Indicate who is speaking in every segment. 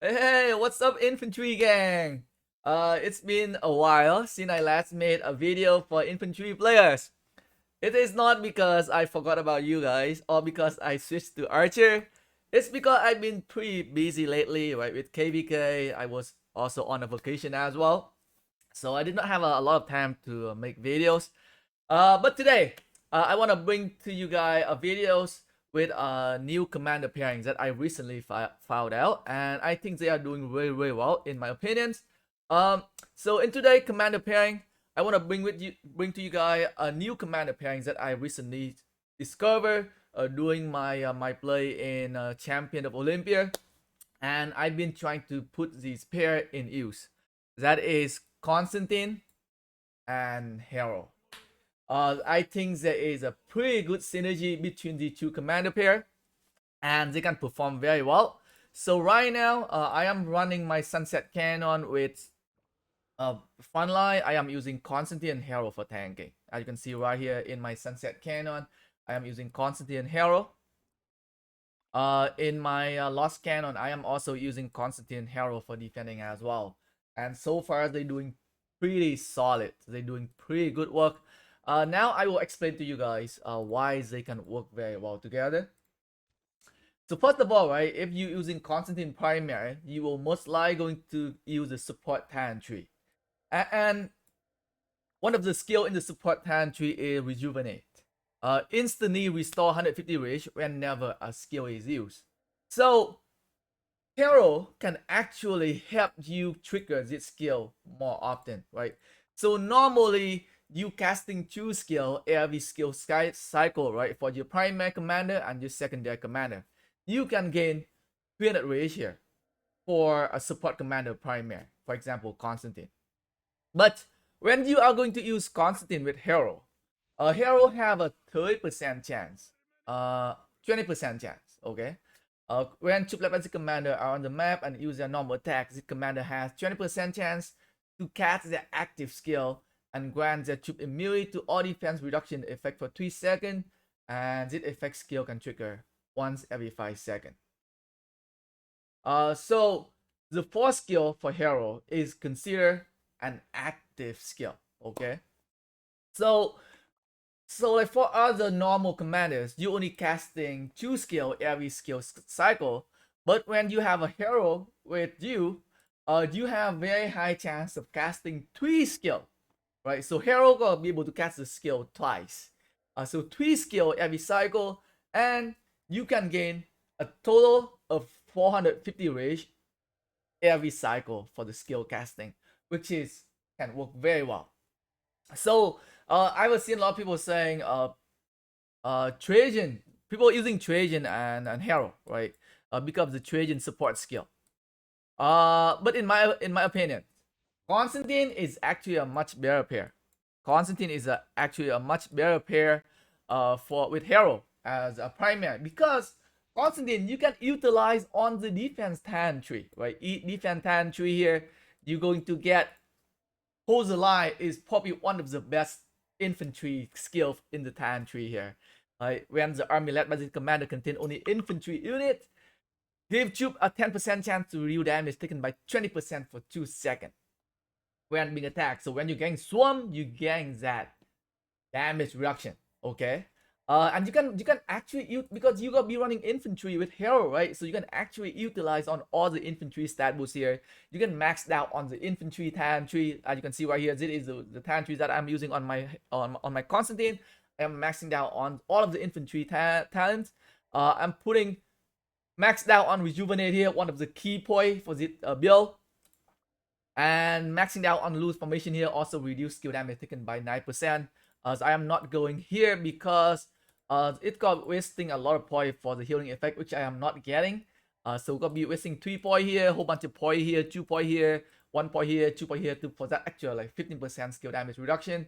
Speaker 1: Hey, what's up, infantry gang? It's been a while since I last made a video for infantry players. It is not because I forgot about you guys or because I switched to archer. It's because I've been pretty busy lately, right? With KvK, I was also on a vacation as well, so I did not have a lot of time to make videos. But today, I want to bring to you guys videos with new commander pairings that I recently found out, and I think they are doing very, very well in my opinions. So in today commander pairing, I want to bring to you guys a new commander pairings that I recently discovered doing my play in Champion of Olympia, and I've been trying to put these pair in use. That is Constantine and Harald. I think there is a pretty good synergy between the two commander pair, and they can perform very well. So right now, I am running my Sunset Cannon with frontline. I am using Constantine and Harald for tanking. As you can see right here in my Sunset Cannon, I am using Constantine and Harald. In my Lost Cannon, I am also using Constantine and Harald for defending as well. And so far, they're doing pretty solid. They're doing pretty good work. Now I will explain to you guys why they can work very well together. So first of all, right, if you're using Constantine primary, you will most likely going to use the support talent tree. And one of the skill in the support talent tree is rejuvenate. Instantly restore 150 rage whenever a skill is used. So Hero can actually help you trigger this skill more often, right? So normally you casting two skill every skill cycle, right? For your primary commander and your secondary commander, you can gain 300 rage here for a support commander primary, for example, Constantine. But when you are going to use Constantine with Hero, Hero have a 30% chance, 20% chance, okay? When two Leopard commander are on the map and use their normal attack, the commander has 20% chance to cast their active skill and grant their troop immunity to all defense reduction effect for 3 seconds, and this effect skill can trigger once every 5 seconds. So the fourth skill for hero is considered an active skill. Okay, so like for other normal commanders, you only casting two skill every skill cycle. But when you have a hero with you, you have very high chance of casting three skill, right? So hero gonna be able to cast the skill twice. So three skill every cycle, and you can gain a total of 450 rage every cycle for the skill casting, which is can work very well. So I was seeing a lot of people saying Trajan, people using Trajan and Hero, right? Because the Trajan support skill. But in my opinion, Constantine is actually a much better pair. Constantine is actually a much better pair for with Hero as a primary, because Constantine you can utilize on the defense talent tree, right? Defense talent tree here, you're going to get Hold the Line is probably one of the best infantry skills in the talent tree here. When the army led by the commander contain only infantry unit, give troop a 10% chance to reduce damage taken by 20% for 2 seconds when being attacked. So when you gain swarm, you gain that damage reduction. Okay. And you can actually use, because you gonna be running infantry with hero, right? So you can actually utilize on all the infantry stat boosts here. You can max out on the infantry talent tree. As you can see right here, this is the talent trees that I'm using on my Constantine. I'm maxing out on all of the infantry talents. I'm putting maxed out on rejuvenate here, one of the key point for this build. And maxing out on loose formation here also reduce skill damage taken by 9%. As I am not going here because it got wasting a lot of point for the healing effect, which I am not getting. So we're gonna be wasting 3 point here, whole bunch of point here, 2 point here, 1 point here, 2 point here to for that actual like 15% skill damage reduction.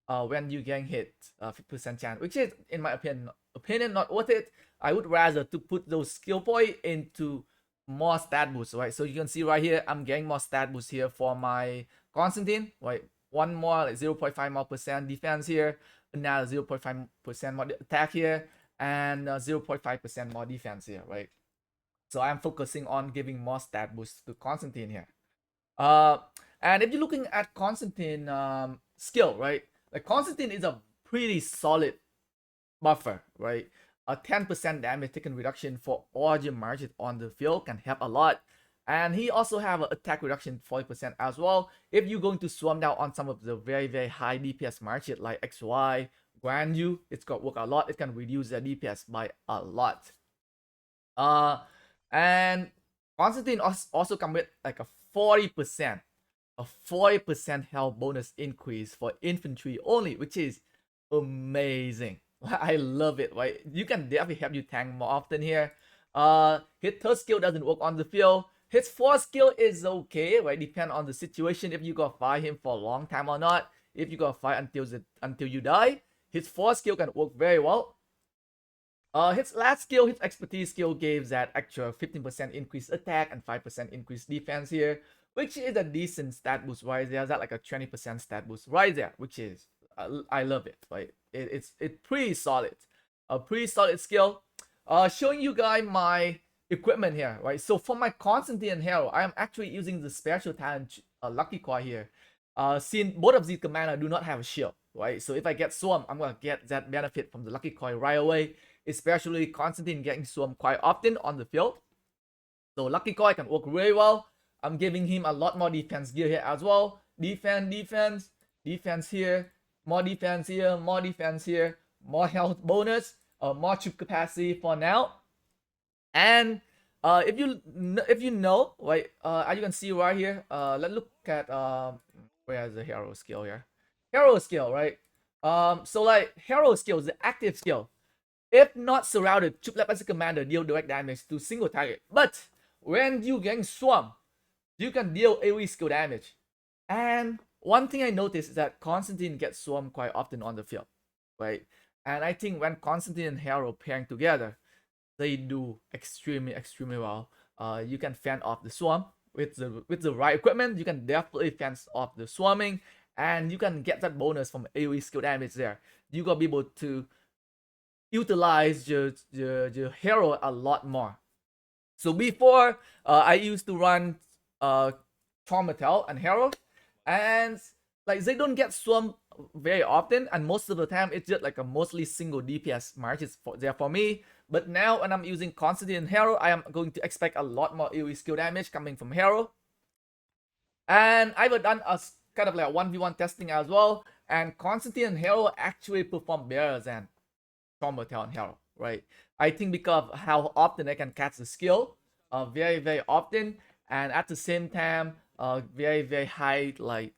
Speaker 1: When you getting hit, 50% chance, which is in my opinion not worth it. I would rather to put those skill point into more stat boosts, right? So you can see right here, I'm getting more stat boosts here for my Constantine, right? One more, like 0.5 more percent defense here, another 0.5% more attack here, and 0.5% more defense here, right? So I'm focusing on giving more stat boosts to Constantine here. Uh, and if you're looking at Constantine skill, right? Like Constantine is a pretty solid buffer, right? A 10% damage taken reduction for all your marches on the field can help a lot. And he also have an attack reduction 40% as well. If you're going to swarm down on some of the very, very high DPS marches like XY, Grand U, it's got work a lot. It can reduce their DPS by a lot. And Constantine also come with like a 40% a 40% health bonus increase for infantry only, which is amazing. I love it, right? You can definitely help you tank more often here. His third skill doesn't work on the field. His fourth skill is okay, right? Depend on the situation if you gotta fight him for a long time or not. If you gotta fight until you die, his fourth skill can work very well. His last skill, his expertise skill, gave that extra 15% increased attack and 5% increased defense here, which is a decent stat boost right there. That's like a 20% stat boost right there, which is I love it. Right, it's pretty solid, a pretty solid skill. Showing you guys my equipment here, right? So for my Constantine and Hero, I am actually using the special talent Lucky Coin here. Since both of these commanders do not have a shield, right? So if I get swarm, I'm gonna get that benefit from the Lucky Coin right away. Especially Constantine getting swarmed quite often on the field. So Lucky Coin can work really well. I'm giving him a lot more defense gear here as well. Defense here, more defense here, more health bonus, more troop capacity for now. And if you know, right, as you can see right here, let's look at where is the hero skill here? Hero skill, right? So like hero skill is the active skill. If not surrounded, Troop Lab as a commander deal direct damage to single target. But when you getting swarmed, you can deal AoE skill damage. And one thing I noticed is that Constantine gets swarmed quite often on the field, right? And I think when Constantine and Hero pairing together, they do extremely well. You can fend off the swarm with the right equipment. You can definitely fend off the swarming, and you can get that bonus from AoE skill damage there. You gotta be able to utilize your hero a lot more. So before, I used to run Traumatel and Hero, and like they don't get swarmed very often, and most of the time it's just like a mostly single DPS marches there for me. But now when I'm using Constantine and Hero, I am going to expect a lot more AoE skill damage coming from Hero. And I've done a kind of like a 1v1 testing as well, and Constantine and Hero actually perform better than Traumatel and Hero, right? I think because how often I can catch the skill, very often, and at the same time, very high like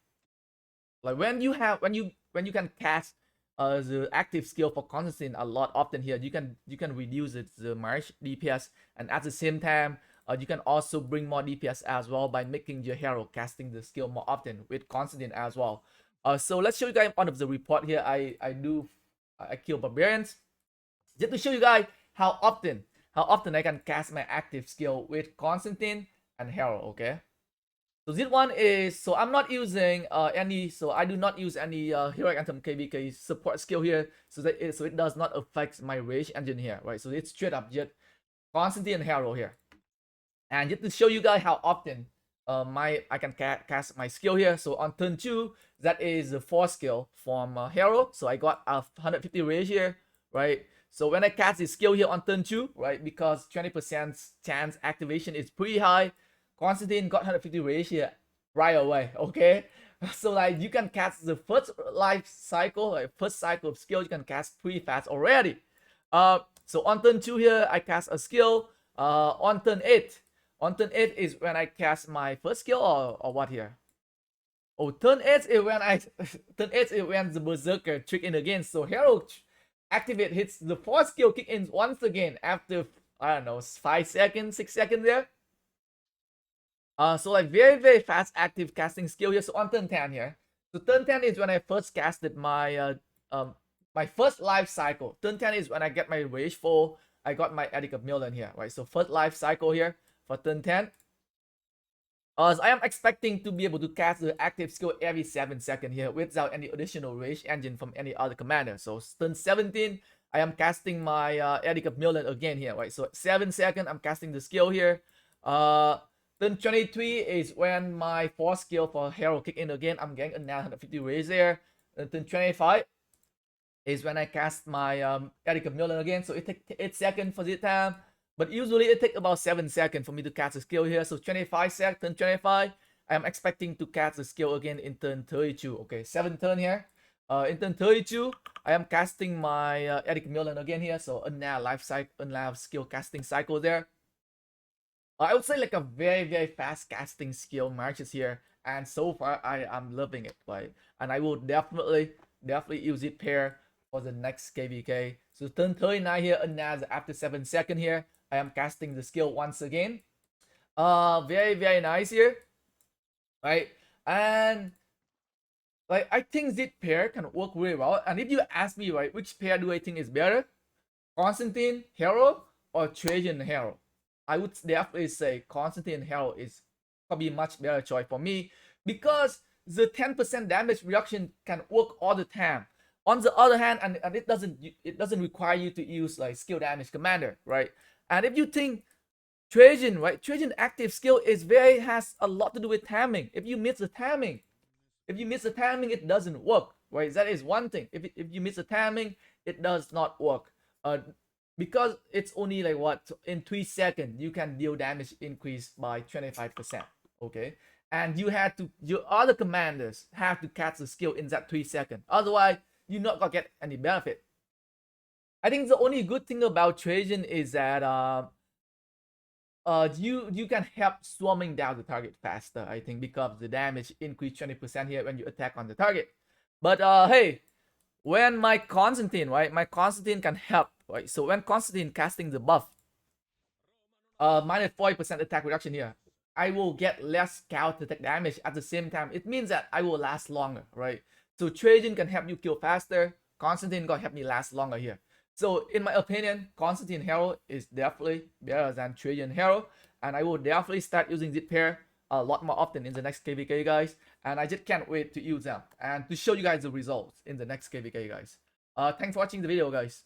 Speaker 1: when you can cast the active skill for Constantine a lot often here, you can reduce the march DPS, and at the same time, you can also bring more DPS as well by making your hero casting the skill more often with Constantine as well. So let's show you guys one of the report here. I kill barbarians just to show you guys how often I can cast my active skill with Constantine and Hero. Okay. So this one is, so I'm not using I do not use any Heroic Anthem KvK support skill here, so it does not affect my rage engine here, right? So it's straight up just Constantine and Hero here. And just to show you guys how often I can cast my skill here. So on turn 2, that is the 4th skill from Hero. So I got a 150 rage here, right? So when I cast this skill here on turn 2, right, because 20% chance activation is pretty high, Constantine got 150 rage here right away, okay? So like you can cast the first life cycle, like first cycle of skill, you can cast pretty fast already. So on turn 2 here, I cast a skill. On turn 8 is when I cast my first skill, or what here? Oh, turn 8 is when turn 8 is when the Berserker trick in again. So Hero activate hits the 4th skill kick in once again after, I don't know, 5 seconds, 6 seconds there. So like very fast active casting skill here. So on turn 10 here. So turn 10 is when I first casted my my first life cycle. Turn 10 is when I get my rage full. I got my Edic of Milan here, right? So first life cycle here for turn 10. So I am expecting to be able to cast the active skill every 7 seconds here without any additional rage engine from any other commander. So turn 17, I am casting my Edict of Milan again here, right? So 7 seconds, I'm casting the skill here. Turn 23 is when my 4 skill for Harald kick in again. I'm getting a 950 raise there. Turn 25 is when I cast my Edict of Milan again. So it takes 8 seconds for this time. But usually it takes about 7 seconds for me to cast a skill here. So 25 seconds, turn 25. I'm expecting to cast the skill again in turn 32. Okay, 7 turn here. In turn 32, I am casting my Edict Milan again here. So unleash life cycle, unleash skill casting cycle there. I would say like a very, very fast casting skill marches here. And so far, I am loving it, right? And I will definitely use it pair for the next KvK. So turn 39 here, unleash after 7 seconds here. I am casting the skill once again. Very, very nice here. Right? And like I think this pair can work really well. And if you ask me, right, which pair do I think is better? Constantine Harald or Trajan Harald? I would definitely say Constantine Harald is probably much better choice for me because the 10% damage reduction can work all the time. On the other hand, and it doesn't require you to use like skill damage commander, right? And if you think Trajan, right? Trajan active skill has a lot to do with timing. If you miss the timing, it doesn't work, right? That is one thing. If you miss the timing, it does not work. Because it's only like what in 3 seconds you can deal damage increase by 25%. Okay, and your other commanders have to cast the skill in that 3 seconds. Otherwise, you're not gonna get any benefit. I think the only good thing about Trajan is that you can help swarming down the target faster, I think, because the damage increase 20% here when you attack on the target. But hey, when my Constantine, right, my Constantine can help, right? So when Constantine casting the buff, minus 40% attack reduction here, I will get less counter attack damage at the same time. It means that I will last longer, right? So Trajan can help you kill faster. Constantine gonna help me last longer here. So in my opinion, Constantine Harald is definitely better than Trajan Harald, and I will definitely start using this pair a lot more often in the next KvK, guys. And I just can't wait to use them and to show you guys the results in the next KvK, guys. Thanks for watching the video, guys.